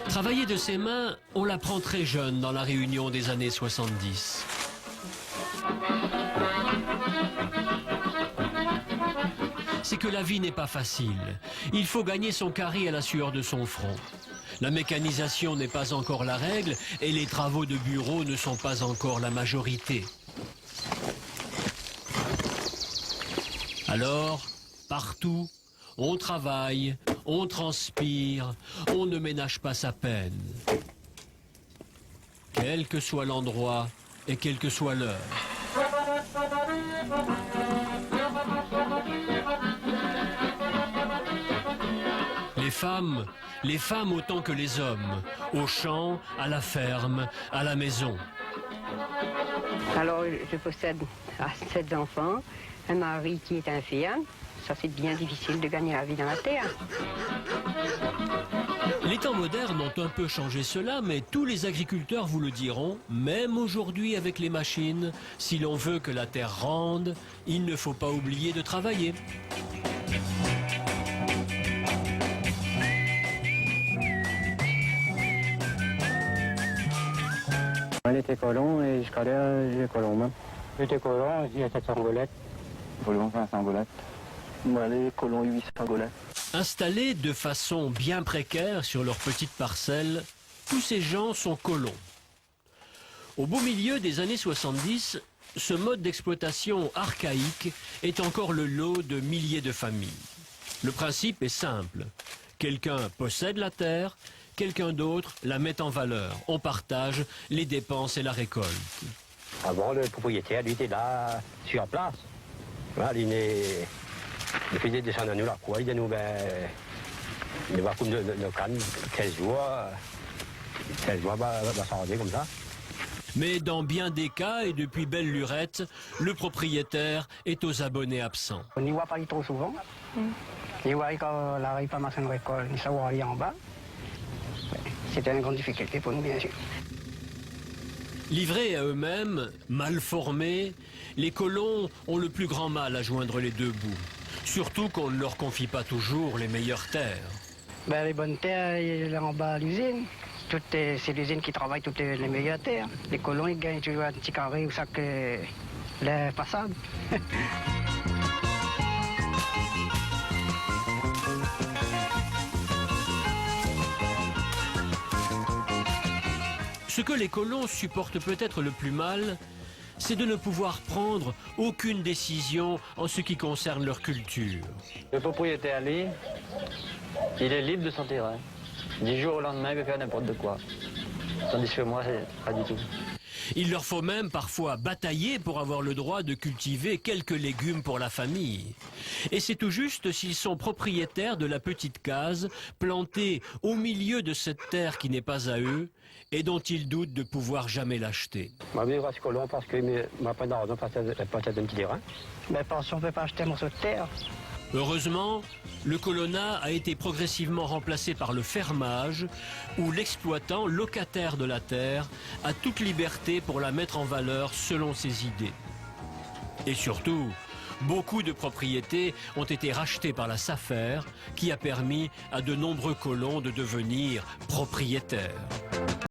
Travailler de ses mains, on l'apprend très jeune dans la Réunion des années 70. C'est que la vie n'est pas facile. Il faut gagner son carré à la sueur de son front. La mécanisation n'est pas encore la règle et les travaux de bureau ne sont pas encore la majorité. Alors, partout, on travaille, on transpire, on ne ménage pas sa peine. Quel que soit l'endroit et quelle que soit l'heure. Les femmes autant que les hommes, au champ, à la ferme, à la maison. Alors, je possède 7 enfants, un mari qui est infirme. Ça, c'est bien difficile de gagner la vie dans la terre. Les temps modernes ont un peu changé cela, mais tous les agriculteurs vous le diront, même aujourd'hui avec les machines, si l'on veut que la terre rende, il ne faut pas oublier de travailler. On était colons et jusqu'à là, j'ai colons même. J'étais colon, j'ai 700 golettes. Colon, 500 golettes. Moi, les colons, 800 golettes. Installés de façon bien précaire sur leur petite parcelle, tous ces gens sont colons. Au beau milieu des années 70, ce mode d'exploitation archaïque est encore le lot de milliers de familles. Le principe est simple. Quelqu'un possède la terre, quelqu'un d'autre la met en valeur. On partage les dépenses et la récolte. Avant, le propriétaire, lui, était là, sur place. Voilà, il faisait descendre à nous là, quoi. Il disait nous, il va comme nos cannes, 15 jours va s'arranger comme ça. Mais dans bien des cas, et depuis belle lurette, le propriétaire est aux abonnés absents. On n'y voit pas trop souvent. Il voit quand la réparation de récolte, il savoir aller en bas. C'était une grande difficulté pour nous, bien sûr. Livrés à eux-mêmes, mal formés, les colons ont le plus grand mal à joindre les deux bouts. Surtout qu'on ne leur confie pas toujours les meilleures terres. Les bonnes terres, il est en bas à l'usine. C'est l'usine qui travaille toutes les meilleures terres. Les colons, ils gagnent toujours un petit carré ou ça que les passables. Ce que les colons supportent peut-être le plus mal, c'est de ne pouvoir prendre aucune décision en ce qui concerne leur culture. Le propriétaire, lui, il est libre de son terrain. Du jour au lendemain, il peut faire n'importe quoi. Tandis que moi, c'est pas du tout. Il leur faut même parfois batailler pour avoir le droit de cultiver quelques légumes pour la famille. Et c'est tout juste s'ils sont propriétaires de la petite case plantée au milieu de cette terre qui n'est pas à eux et dont ils doutent de pouvoir jamais l'acheter. Ma vie reste colon parce qu'il m'a pas d'argent pour acheter un petit terrain. Parce qu'on ne peut pas acheter un morceau de terre. Heureusement, le colonnat a été progressivement remplacé par le fermage, où l'exploitant, locataire de la terre, a toute liberté pour la mettre en valeur selon ses idées. Et surtout, beaucoup de propriétés ont été rachetées par la SAFER, qui a permis à de nombreux colons de devenir propriétaires.